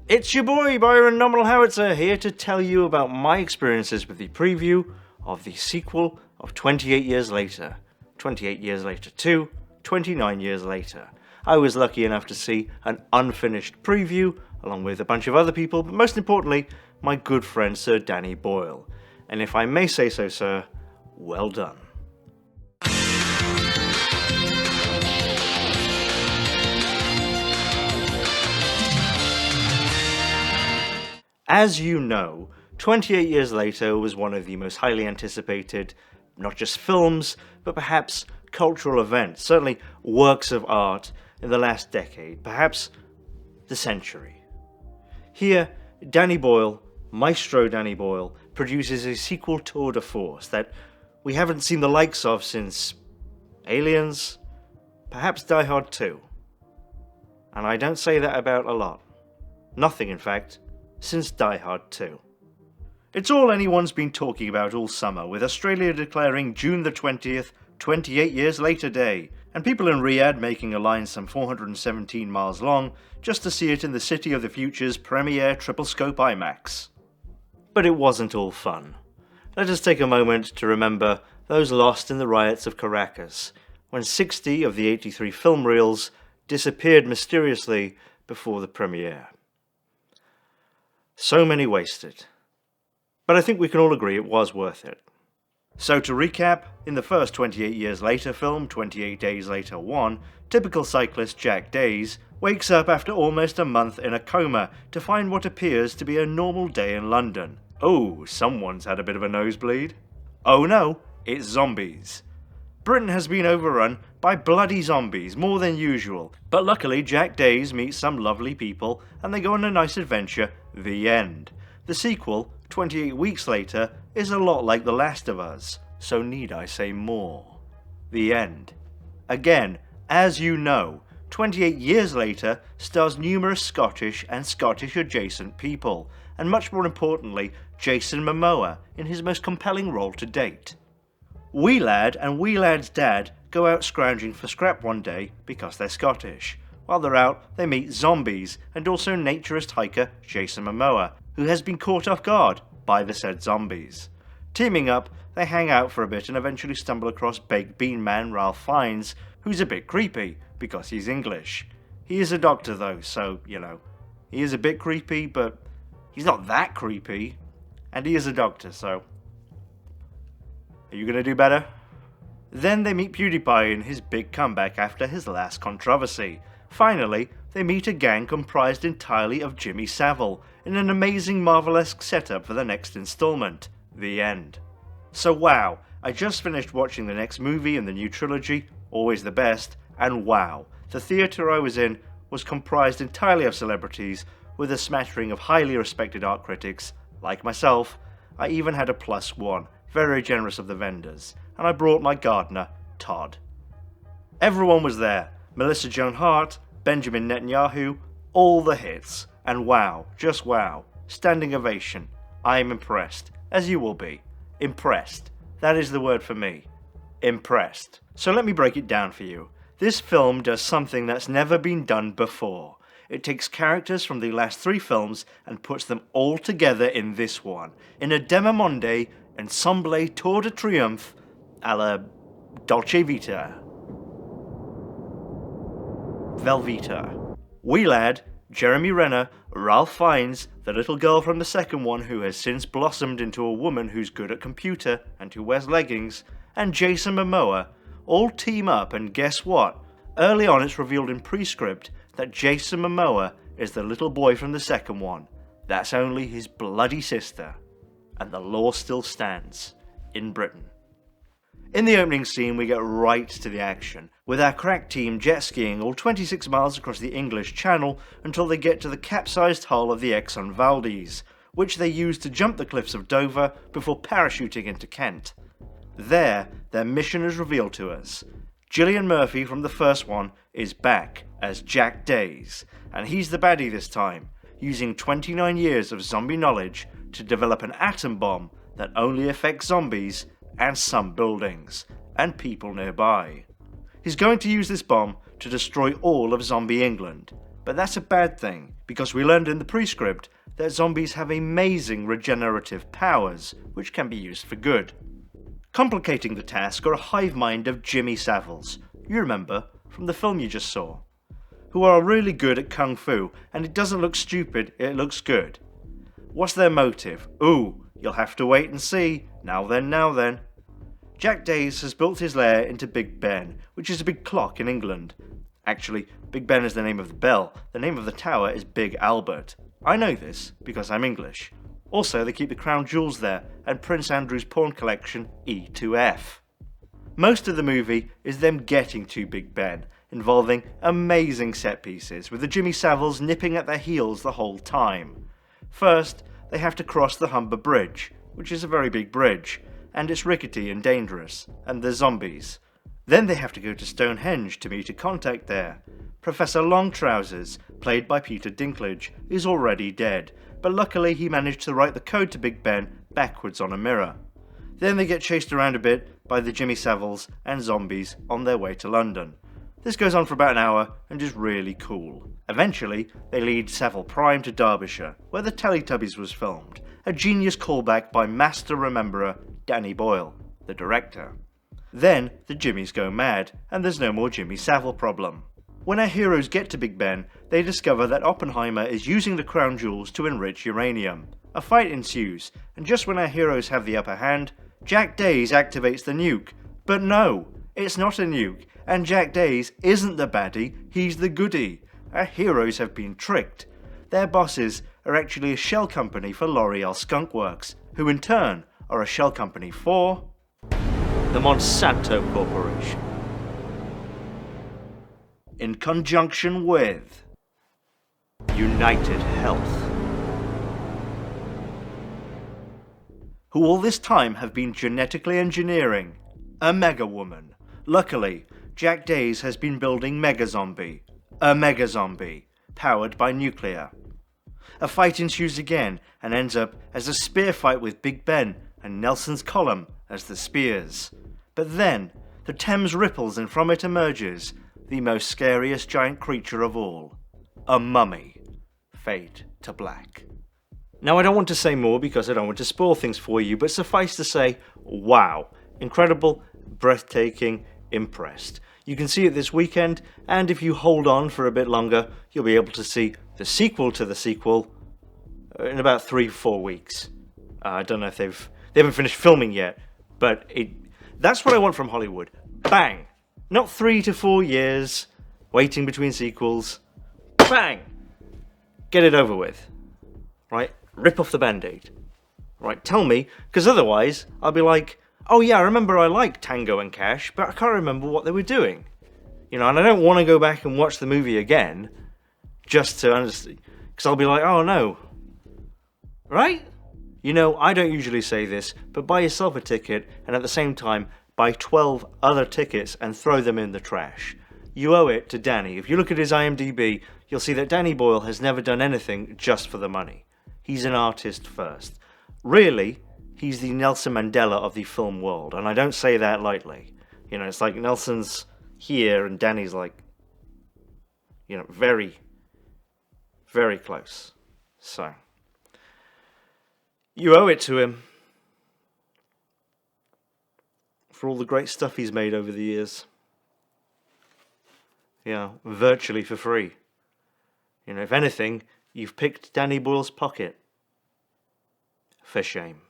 It's your boy Byron Nominal Howitzer here to tell you about my experiences with the preview of the sequel of 28 Years Later. 28 Years Later 2, 29 Years Later. I was lucky enough to see an unfinished preview along with a bunch of other people, but most importantly, my good friend Sir Danny Boyle. And if I may say so, sir, well done. As you know, 28 Years Later was one of the most highly anticipated, not just films, but perhaps cultural events, certainly works of art in the last decade, perhaps the century. Here, Danny Boyle, Maestro Danny Boyle, produces a sequel tour de force that we haven't seen the likes of since Aliens, perhaps Die Hard 2. And I don't say that about a lot. Nothing, in fact, since Die Hard 2. It's all anyone's been talking about all summer, with Australia declaring June the 20th, 28 Years Later Day, and people in Riyadh making a line some 417 miles long just to see it in the City of the Future's premiere triple-scope IMAX. But it wasn't all fun. Let us take a moment to remember those lost in the riots of Caracas, when 60 of the 83 film reels disappeared mysteriously before the premiere. So many wasted. But I think we can all agree it was worth it. So to recap, in the first 28 Years Later film, 28 Days Later 1, typical cyclist Jack Days wakes up after almost a month in a coma to find what appears to be a normal day in London. Oh, someone's had a bit of a nosebleed. Oh no, it's zombies. Britain has been overrun by bloody zombies, more than usual, but luckily Jack Days meets some lovely people and they go on a nice adventure. The end. The sequel, 28 weeks later, is a lot like The Last of Us, so need I say more? The end. Again, as you know, 28 Years Later stars numerous Scottish and Scottish adjacent people, and much more importantly, Jason Momoa in his most compelling role to date. Wee Lad and Wee Lad's dad go out scrounging for scrap one day because they're Scottish. While they're out, they meet zombies and also naturist hiker Jason Momoa, who has been caught off guard by the said zombies. Teaming up, they hang out for a bit and eventually stumble across Baked Bean Man Ralph Fiennes, who's a bit creepy because he's English. He is a doctor though, so, he is a bit creepy, but he's not that creepy. And he is a doctor, so are you going to do better? Then they meet PewDiePie in his big comeback after his last controversy. Finally, they meet a gang comprised entirely of Jimmy Savile in an amazing Marvel-esque setup for the next installment. The end. So wow, I just finished watching the next movie in the new trilogy, always the best, and wow, the theatre I was in was comprised entirely of celebrities with a smattering of highly respected art critics, like myself. I even had a +1, very generous of the vendors, and I brought my gardener, Todd. Everyone was there, Melissa Joan Hart, Benjamin Netanyahu, all the hits, and wow, just wow, standing ovation. I am impressed, as you will be. Impressed. That is the word for me. Impressed. So let me break it down for you. This film does something that's never been done before. It takes characters from the last 3 films and puts them all together in this one, in a demi-monde ensemble tour de triomphe a la Dolce Vita. Velveeta. Wee Lad, Jeremy Renner, Ralph Fiennes, the little girl from the second one who has since blossomed into a woman who's good at computer and who wears leggings, and Jason Momoa all team up, and guess what? Early on it's revealed in pre-script that Jason Momoa is the little boy from the second one. That's only his bloody sister. And the law still stands in Britain. In the opening scene we get right to the action, with our crack team jet skiing all 26 miles across the English Channel until they get to the capsized hull of the Exxon Valdez, which they use to jump the cliffs of Dover before parachuting into Kent. There, their mission is revealed to us. Cillian Murphy from the first one is back as Jack Days, and he's the baddie this time, using 29 years of zombie knowledge to develop an atom bomb that only affects zombies and some buildings, and people nearby. He's going to use this bomb to destroy all of zombie England. But that's a bad thing, because we learned in the prescript that zombies have amazing regenerative powers, which can be used for good. Complicating the task are a hive mind of Jimmy Saviles, you remember, from the film you just saw, who are really good at kung fu, and it doesn't look stupid, it looks good. What's their motive? Ooh, you'll have to wait and see. Now then. Jack Days has built his lair into Big Ben, which is a big clock in England. Actually, Big Ben is the name of the bell. The name of the tower is Big Albert. I know this because I'm English. Also, they keep the crown jewels there and Prince Andrew's porn collection E2F. Most of the movie is them getting to Big Ben, involving amazing set pieces with the Jimmy Saviles nipping at their heels the whole time. First, they have to cross the Humber Bridge, which is a very big bridge, and it's rickety and dangerous, and there's zombies. Then they have to go to Stonehenge to meet a contact there. Professor Longtrousers, played by Peter Dinklage, is already dead, but luckily he managed to write the code to Big Ben backwards on a mirror. Then they get chased around a bit by the Jimmy Saviles and zombies on their way to London. This goes on for about an hour and is really cool. Eventually, they lead Savile Prime to Derbyshire, where the Teletubbies was filmed, a genius callback by master rememberer Danny Boyle, the director. Then, the Jimmies go mad, and there's no more Jimmy Savile problem. When our heroes get to Big Ben, they discover that Oppenheimer is using the crown jewels to enrich uranium. A fight ensues, and just when our heroes have the upper hand, Jack Days activates the nuke. But no, it's not a nuke, and Jack Days isn't the baddie, he's the goodie. Our heroes have been tricked. Their bosses are actually a shell company for L'Oreal Skunk Works, who in turn are a shell company for the Monsanto Corporation. In conjunction with United Health, who all this time have been genetically engineering a Mega Woman. Luckily, Jack Days has been building Mega Zombie, a Mega Zombie, powered by nuclear. A fight ensues again and ends up as a spear fight with Big Ben and Nelson's column as the spears. But then, the Thames ripples and from it emerges the most scariest giant creature of all, a mummy. Fade to black. Now I don't want to say more because I don't want to spoil things for you, but suffice to say, wow, incredible, breathtaking, impressed. You can see it this weekend, and if you hold on for a bit longer, you'll be able to see the sequel to the sequel in about 3-4 weeks. I don't know if they haven't finished filming yet, but that's what I want from Hollywood. Bang! Not 3 to 4 years waiting between sequels. Bang! Get it over with. Right? Rip off the band-aid. Right? Tell me, because otherwise I'll be like, oh yeah, I remember I liked Tango and Cash, but I can't remember what they were doing. You know, and I don't want to go back and watch the movie again just to understand, because I'll be like, oh no. Right? You know, I don't usually say this, but buy yourself a ticket and at the same time buy 12 other tickets and throw them in the trash. You owe it to Danny. If you look at his IMDb, you'll see that Danny Boyle has never done anything just for the money. He's an artist first. Really, he's the Nelson Mandela of the film world, and I don't say that lightly. You know, it's like Nelson's here and Danny's like, you know, very, very close. So, you owe it to him for all the great stuff he's made over the years. You know, virtually for free. You know, if anything, you've picked Danny Boyle's pocket. For shame.